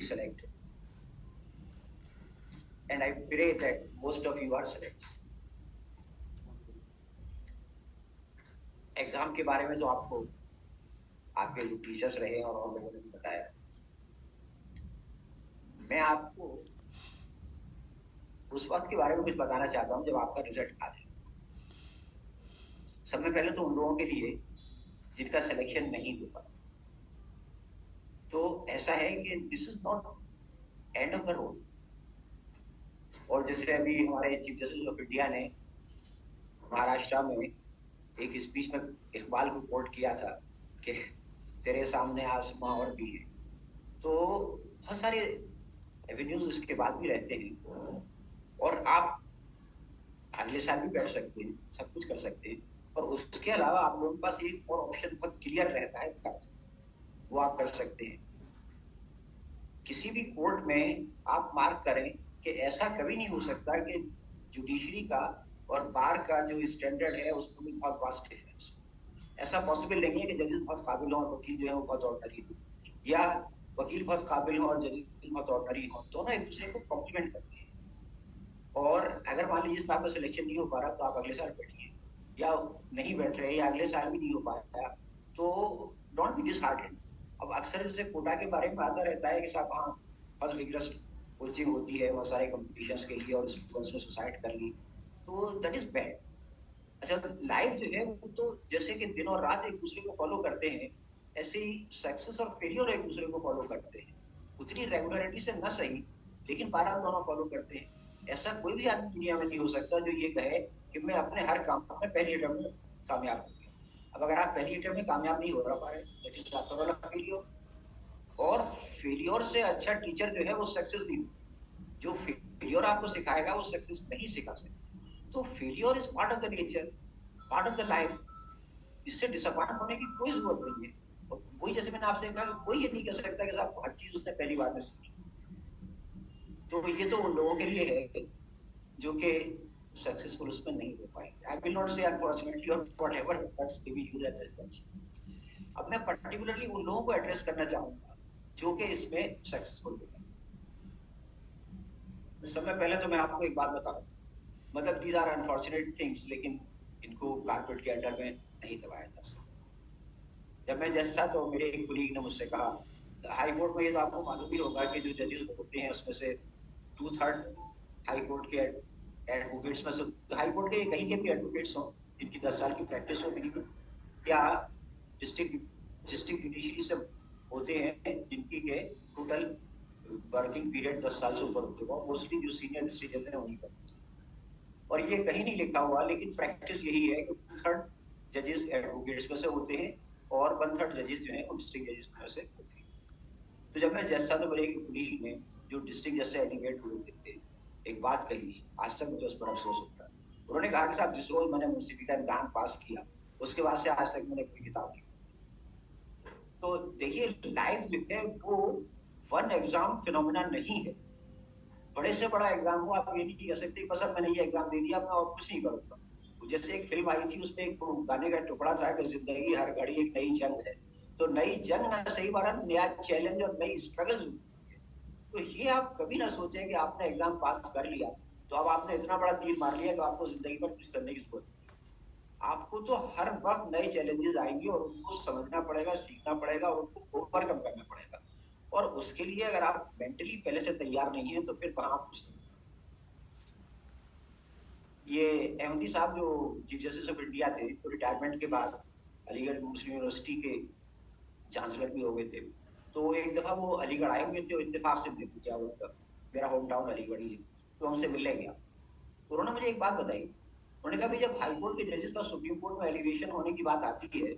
selected. And I pray that most of you are selected. Exam के बारे में जो आपको आपके जो टीचर्स रहे और लोगों ने बताया, मैं आपको उस वक्त के बारे में कुछ बताना चाहता हूँ जब आपका रिजल्ट आ जाए। सबसे पहले तो उन लोगों के लिए जिनका सिलेक्शन नहीं हो पाया, तो ऐसा है कि this is not end of the road. और जैसे अभी हमारे चीफ जस्टिस ऑफ इंडिया ने महाराष्ट्र में एक स्पीच में इकबाल को कोट किया था कि तेरे सामने आसमां और भी है। तो बहुत सारे एवेन्यूज उसके बाद भी रहते हैं और आप अगले साल भी बैठ सकते हैं, सब कुछ कर सकते हैं। और उसके अलावा आप लोगों के पास एक और ऑप्शन बहुत क्लियर रहता है, वो आप कर सकते हैं। किसी भी कोर्ट में आप मार्क करें कि ऐसा कभी नहीं हो सकता कि जुडिशरी का और बार का जो स्टैंडर्ड है उसमें भी बहुत वास्ट डिफरेंस। ऐसा पॉसिबल नहीं है कि जजेस बहुत काबिल हो और वकील जो है वो बहुत ऑर्डनरी हो, या वकील बहुत काबिल हो और जजेस बहुत ऑर्डनरी हो। दोनों एक दूसरे को कॉम्प्लीमेंट करते हैं। और अगर मान लीजिए आपका सिलेक्शन नहीं हो पा रहा तो आप अगले साल बैठिए, या नहीं बैठ रहे या अगले साल भी नहीं हो पाया तो डोंट बी डिसहार्टेंड। अब अक्सर जैसे कोटा के बारे में आता रहता है कि साहब हाँ बहुत रिगरस कोचिंग होती है बहुत सारे कॉम्पिटिशन्स के लिए और स्टूडेंट्स ने सुसाइड कर ली, तो दैट इज बैड। अच्छा, लाइफ जो है वो तो जैसे कि दिन और रात एक दूसरे को फॉलो करते हैं, ऐसे ही सक्सेस और फेलियर एक दूसरे को फॉलो करते हैं। उतनी रेगुलरिटी से ना सही, लेकिन 12 दोनों फॉलो करते हैं। ऐसा कोई भी आदमी दुनिया में नहीं हो सकता जो ये कहे कि मैं अपने हर काम में पहली अटेम्प्ट में कामयाब हो गया। अब अगर आप पहली अटेम्प्ट में कामयाब नहीं हो रहा पा रहे, that is after all failure. और फेलियर से अच्छा टीचर जो है वो सक्सेस नहीं होती। जो फेलियर आपको सिखाएगा वो सक्सेस नहीं सिखा सकता। तो failure is part of the nature, part of the life. इससे डिसअपॉइंट होने की कोई जरूरत नहीं है। और कोई, जैसे मैंने आपसे कहा, कोई ये नहीं कह सकता कि साहब हर चीज उसने पहली बार में सीखी। तो ये तो उन लोगों के लिए है जो कि सक्सेसफुल उसमें नहीं हो पाएंगे। I will not say unfortunately और whatever, but may be used as example. अब मैं पर्टिकुलरली उन लोगों को एड्रेस करना चाहूंगा जो कि इसमें सक्सेसफुल हो गए। समय पहले तो मैं आपको एक बात बताऊं, मतलब दीज आर अनफॉर्चुनेट थिंग्स, लेकिन इनको कारपेट के अंडर में नहीं दबाया जा सकता। जब मैं जज था तो मेरे एक कुलीग ने मुझसे कहा, हाई कोर्ट में ये तो आपको मालूम ही होगा कि जो जजेस होते हैं उसमें से 2/3 हाई कोर्ट के एडवोकेट्स में से, हाई कोर्ट के कहीं के भी एडवोकेट्स हों जिनकी 10 साल की प्रैक्टिस हो मिनिमम, या डिस्ट्रिक्ट जुडिशरी से होते हैं जिनकी के टोटल वर्किंग पीरियड 10 साल से ऊपर हो चुका हो। मोस्टली जो सीनियर डिस्ट्रिक्ट जज हैं उन्हीं का। और ये कहीं नहीं लिखा हुआ, लेकिन प्रैक्टिस यही है कि 2/3 जजेस एडवोकेट्स में से होते हैं और 1/3 जजेस जो है वो डिस्ट्रिक्ट जजेस में से होते हैं। तो जब मैं जज था तो मेरे एक पुलिस ने, जो डिस्ट्रिक्ट जज से एलिगेट हुए थे, एक बात कही, आज तक मुझे उस पर अफसोस होता है। उन्होंने कहा कि साहब जिस रोज मैंने मुंसिफी का इम्तिहान पास किया उसके बाद से आज तक मैंने कोई किताब नहीं। तो देखिए, लाइफ जो है वो वन एग्जाम फिनोमिना नहीं है। बड़े से बड़ा एग्जाम हो, आप ये नहीं कह सकते बस अब मैंने ये एग्जाम दे दिया मैं और कुछ नहीं करूंगा। जैसे एक फिल्म आई थी उसमें एक गाने का टुकड़ा था कि जिंदगी हर घड़ी एक नई जंग है। तो नई जंग ना सही बार नया चैलेंज और नई स्ट्रगल। तो ये आप कभी ना सोचें कि आपने एग्जाम पास कर लिया तो अब आपने इतना बड़ा तीर मार लिया कि आपको जिंदगी में कुछ करने की जरूरत नहीं। आपको तो हर वक्त नए चैलेंजेस आएंगे और उनको समझना पड़ेगा, सीखना पड़ेगा और उनको ओवरकम करना पड़ेगा। और उसके लिए अगर आप मेंटली पहले से तैयार नहीं है तो फिर वहां आप कुछ नहीं। ये अहमदी साहब जो चीफ जस्टिस ऑफ इंडिया थे, तो रिटायरमेंट के बाद अलीगढ़ मुस्लिम यूनिवर्सिटी के चांसलर भी हो गए थे। तो एक दफा वो अलीगढ़ आए हुए थे और इत्तेफाक से मिले क्या उनका, मेरा होम टाउन अलीगढ़ ही है, तो उनसे मिलने गया। तो उन्होंने मुझे एक बात बताई। उन्होंने कहा भाई जब हाई कोर्ट के जजेस का सुप्रीम कोर्ट में एलिवेशन होने की बात आती है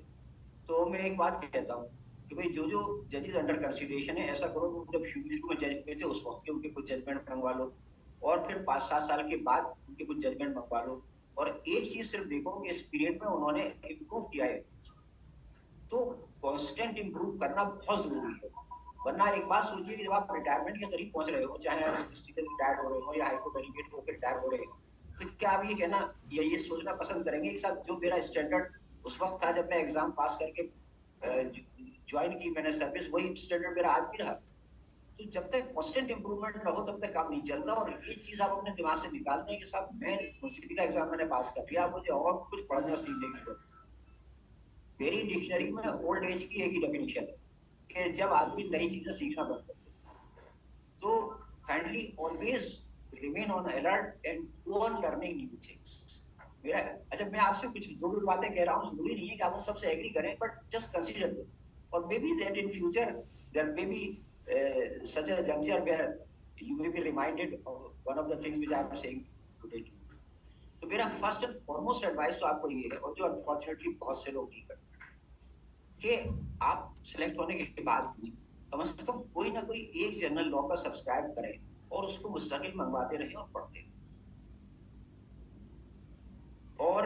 तो मैं एक बात कहता हूँ कि भाई जो जो जजेस अंडर कंसिडरेशन है, ऐसा करो कि जब शुरू में जज हुए थे उस वक्त के उनके कुछ जजमेंट मंगवा लो, और फिर 5-7 साल के बाद उनके कुछ जजमेंट मंगवा लो। और एक चीज सिर्फ देखो कि इस पीरियड में उन्होंने इम्प्रूव किया है। तो कॉन्स्टेंट इम्प्रूव करना बहुत जरूरी है। वरना एक बात सोचिए कि जब आप रिटायरमेंट के करीब पहुंच रहे हो, चाहे आप डिस्ट्रिक्ट रिटायर हो रहे हो या हाईकोर्ट डेलीगेट होकर रिटायर हो रहे हो, तो क्या आप ये कहना या ये सोचना पसंद करेंगे कि साहब जो मेरा स्टैंडर्ड उस वक्त था जब मैं एग्जाम पास करके ज्वाइन की मैंने सर्विस, वही स्टैंडर्ड मेरा आज भी रहा? तो जब तक कांस्टेंट इंप्रूवमेंट ना हो तब तक काम नहीं चलता। और ये चीज आप अपने दिमाग से निकालते हैं कि साहब मैं यूनिवर्सिटी का एग्जाम मैंने पास कर लिया, मुझे और कुछ पढ़ने और सीखने की जरूरत है। मेरी डिक्शनरी में ओल्ड एज की एक ही डेफिनेशन है कि जब आदमी नई चीजें सीखना बंद कर देता है। तो kindly always remain on alert and go on learning new things. मेरा अच्छा, मैं आपसे कुछ जो भी बातें कह रहा हूँ जरूरी नहीं है कि आप उन सबसे एग्री करें, बट जस्ट कंसीडर देम और maybe that in future there may be such a juncture where you may be reminded of one of the things which I am saying today to you. तो मेरा first and foremost advice तो आपको ये है, और जो unfortunately बहुत से लोग नहीं करते, कि आप सिलेक्ट होने के बाद भी कम से कम कोई ना कोई एक जर्नल लॉ का सब्सक्राइब करें और उसको मुस्तकिल मंगवाते रहें और पढ़ते रहें। और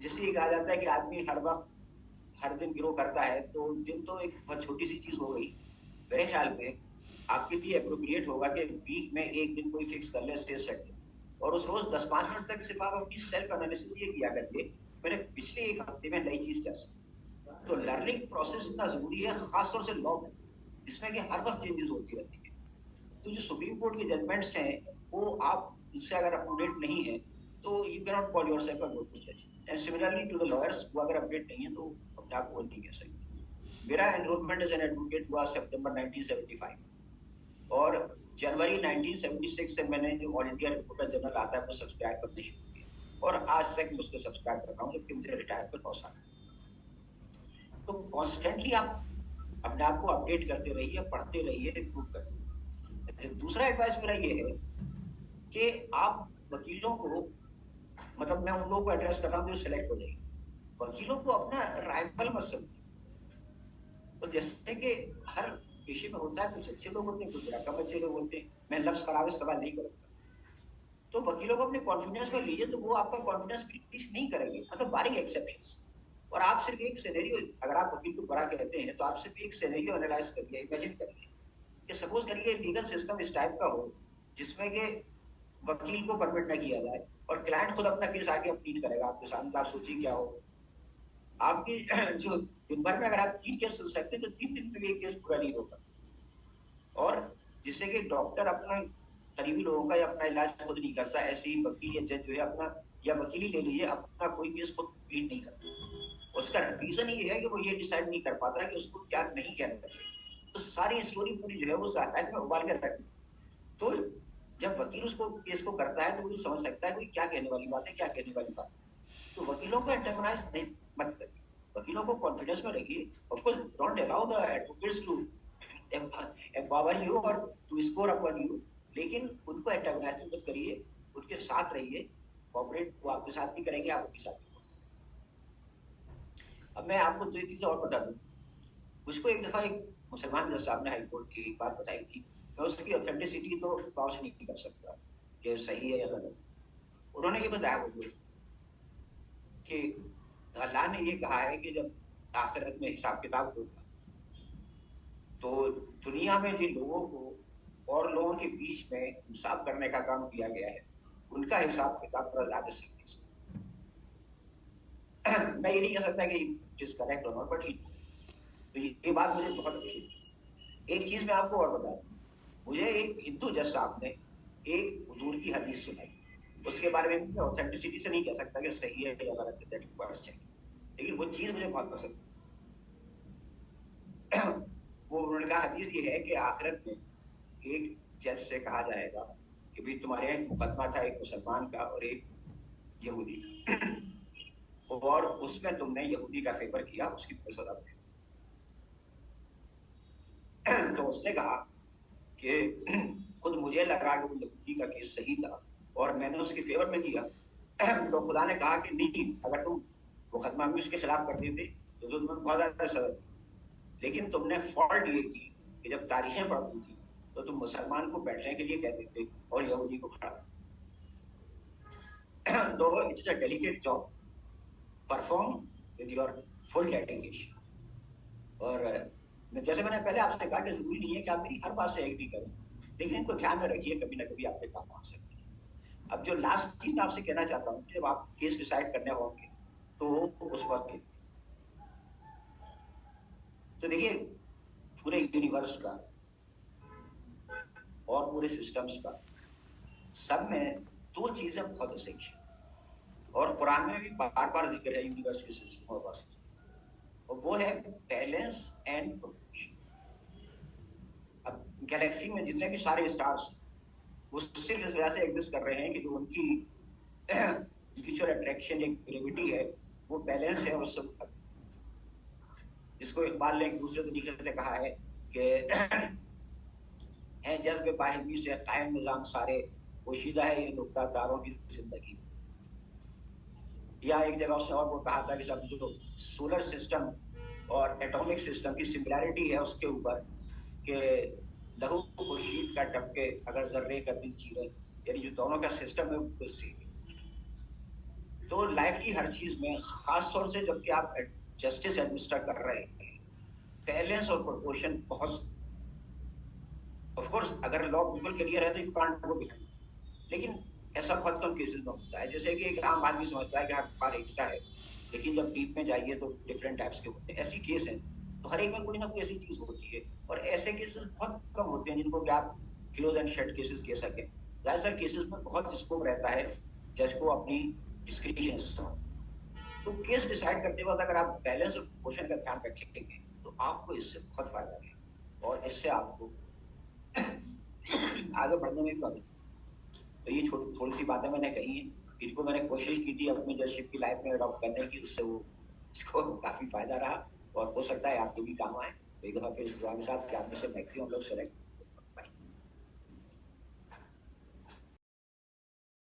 जैसे ये कहा जाता है कि आदमी हर वक्त हर दिन ग्रो करता है, तो दिन तो एक बहुत छोटी सी चीज हो गई। मेरे ख्याल में आपके लिए अप्रोप्रिएट होगा कि वीक में एक दिन कोई फिक्स कर ले स्टेज सेट, और उस रोज 10-5 मिनट तक सिर्फ आप अपनी सेल्फ एनालिसिस ये किया करिए मैंने पिछले एक हफ्ते में नई चीज क्या सीखी। तो लर्निंग प्रोसेस इतना जरूरी है, खासतौर से लॉ में जिसमें कि हर वक्त चेंजेस होती रहती है। तो जो सुप्रीम कोर्ट के जजमेंट्स हैं वो आप उससे अगर अपडेट नहीं है तो you can not call yourself a good जज। And similarly to the lawyers, वो अगर अपडेट नहीं है तो अपने आप को नहीं कह सकते। मेरा एनरोलमेंट एज एन एडवोकेट हुआ सितंबर 1975, और जनवरी 1976 से मैंने जो ऑल इंडिया रिपोर्टर जनरल आता है वो सब्सक्राइब करने शुरू किया, और आज तक मैं उसको सब्सक्राइब कर रहा हूँ जबकि मुझे रिटायर पर 9 साल। तो कॉन्स्टेंटली आप अपने आप को अपडेट करते रहिए, पढ़ते रहिए, इम्प्रूव करते रहिए। दूसरा एडवाइस मेरा ये है कि आप वकीलों को, मतलब मैं उन लोगों को एड्रेस कर रहा हूँ जो सिलेक्ट हो जाएंगे, वकीलों को अपना राइवल मत समझिए। तो जैसे कि हर पेशे में होता है, कुछ अच्छे लोग होते हैं, कुछ कम अच्छे लोग होते हैं। मैं लफ्ज खराब इस्तेमाल नहीं करूंगा। तो वकीलों को अपने कॉन्फिडेंस में लीजिए, तो वो आपका कॉन्फिडेंस ब्रीच नहीं करेंगे, मतलब बारिंग एक्सेप्शंस। और आप सिर्फ एक सिनेरियो, अगर आप वकील को बुरा कहते हैं तो आप सिर्फ एक सिनेरियो एनालाइज करिए, इमेजिन करिए कि सपोज करिए लीगल सिस्टम इस टाइप का हो जिसमें कि वकील को परमिट न किया जाए और क्लाइंट खुद अपना केस आगे अपील करेगा आपके सामने। आप सोचिए क्या हो आपकी जो दिन भर में अगर आप 3 केस सुन सकते तो 3 दिन में एक केस पूरा नहीं होगा। और जिससे कि डॉक्टर अपना करीबी लोगों का या अपना इलाज खुद नहीं करता, ऐसे ही वकील या जज जो है अपना, या वकील ही ले लीजिए, अपना कोई केस खुद प्लीड नहीं करता। उसका रीजन ये है कि वो ये डिसाइड नहीं कर पाता कि उसको क्या नहीं कहना चाहिए। तो सारी स्टोरी पूरी जो है वो जहन में उबाल कर रखती। तो जब वकील उसको केस को करता है तो वो समझ सकता है कोई क्या कहने वाली बात है, क्या कहने वाली बात है। तो वकीलों को एंटेगोनाइज नहीं मत करिए, वकीलों को कॉन्फिडेंस में रखिए। Of course don't allow the advocates to empower you और टू स्कोर अपॉन यू, लेकिन उनको एंटेगोनाइज मत करिए, उनके साथ रहिए, कोऑपरेट वो आपके साथ भी करेंगे, आप उनके साथ भी। अब मैं आपको 2 चीजें और बता दूं। मुझको एक दफा एक मुसलमान जज साहब ने हाई कोर्ट की एक बात बताई थी। मैं उसकी ऑथेंटिसिटी तो वाउच नहीं कर सकता कि सही है या गलत। उन्होंने ये बताया मुझे कि अल्लाह ने ये कहा है कि जब आखिरत में हिसाब किताब होगा तो दुनिया में जिन लोगों को और लोगों के बीच में इंसाफ करने का काम किया गया है उनका हिसाब किताब थोड़ा ज्यादा सीरियस है। मैं ये नहीं कह सकता कि इट इज करेक्ट और नॉट, बट तो ये बात मुझे बहुत अच्छी लगी। एक चीज मैं आपको और बता दूं, मुझे एक हिंदू जज साहब ने एक हुजूर की हदीस सुनाई। उसके बारे में मैं ऑथेंटिसिटी से नहीं कह सकता कि सही है या गलत है, दैट रिक्वायर्स चेक, लेकिन वो चीज मुझे बहुत पसंद है। वो उन्होंने कहा हदीस ये है कि आखिरत में एक जज से कहा जाएगा कि भाई तुम्हारे यहाँ एक मुकदमा था एक मुसलमान का और एक यहूदी का, और उसमें तुमने यहूदी का फेवर किया, उसकी सजा दी। तो उसने कहा कि खुद मुझे लगा कि वो यहूदी का केस सही था और मैंने उसके फेवर में किया। तो खुदा ने कहा कि नहीं, अगर तुम मुकदमा भी उसके खिलाफ कर देते तो तुम्हें बहुत ज्यादा सजा दी, लेकिन तुमने फॉल्ट ये की कि जब तारीखें पढ़ती थी तो तुम मुसलमान को बैठने के लिए कहते थे और यहूदी को खड़ा। तो it's a delicate job, perform with your full dedication. और जैसे मैंने पहले आपसे कहा कि जरूरी नहीं है कि आप मेरी हर बात से एग्री करें, लेकिन इनको ध्यान में रखिए, कभी ना कभी आपके काम आ सकते हैं। अब जो लास्ट चीज मैं आपसे कहना चाहता हूँ, जब आप केस डिसाइड करने होंगे तो उस वक्त तो देखिए पूरे यूनिवर्स का पूरे सिस्टम्स का, सब में दो चीजें बहुत एसेंशियल और कुरान में भी बार बार जिक्र है यूनिवर्स के सिस्टम और और वो है बैलेंस एंड प्रोपोर्शन। अब गैलेक्सी में जितने भी सारे स्टार्स वो सिर्फ इस वजह से एग्जिस्ट कर रहे हैं कि जो उनकी म्यूचुअल अट्रैक्शन एक ग्रेविटी है वो बैलेंस है, उससे जिसको इकबाल ने एक दूसरे तरीके से कहा है कि हैं जज्बे बाहिमी से कायम निजाम सारे, पोशीदा है ये नुक्ता तारों की जिंदगी। या एक जगह उसने और वो कहा था कि सब जो सोलर सिस्टम और एटॉमिक सिस्टम की सिमिलैरिटी है उसके ऊपर कि लहू खुर्शीद का टपके अगर जर्रे का दिन चीरे, यानी जो दोनों का सिस्टम है वो सेम। तो लाइफ की हर चीज में खास तौर से जबकि आप जस्टिस एडमिनिस्टर कर रहे हैं, बैलेंस और प्रोपोर्शन बहुत, ऑफ कोर्स अगर लॉ बिल्कुल क्लियर है तो यू कांट गो बिहाइंड, लेकिन ऐसा बहुत कम केसेस में होता है। जैसे कि एक आम आदमी समझता है कि हर बुखार एक सा है, लेकिन जब डीप में जाइए तो डिफरेंट टाइप्स के होते हैं, ऐसी केस हैं। तो हर एक में कोई ना कोई ऐसी चीज होती है और ऐसे केसेस बहुत कम होते हैं जिनको कि आप क्लोज एंड शट केसेस कह सकें। ज्यादातर केसेस में बहुत स्कोप रहता है जज को अपनी डिस्क्रिप्शन। तो केस डिसाइड करते वक्त अगर आप बैलेंस और प्रोपोर्शन का ध्यान रखेंगे तो आपको इससे बहुत फायदा है और इससे आपको आगे बढ़ने में भी मदद। तो ये थोड़ी सी बातें मैंने कही हैं, इनको मैंने कोशिश की थी अपनी जजशिप की लाइफ में अडॉप्ट करने की, उससे वो इसको काफी फायदा रहा और हो सकता है आपके भी काम आए। तो एक दफा फिर इस दुआ के साथ कि आप में से मैक्सिमम लोग सेलेक्ट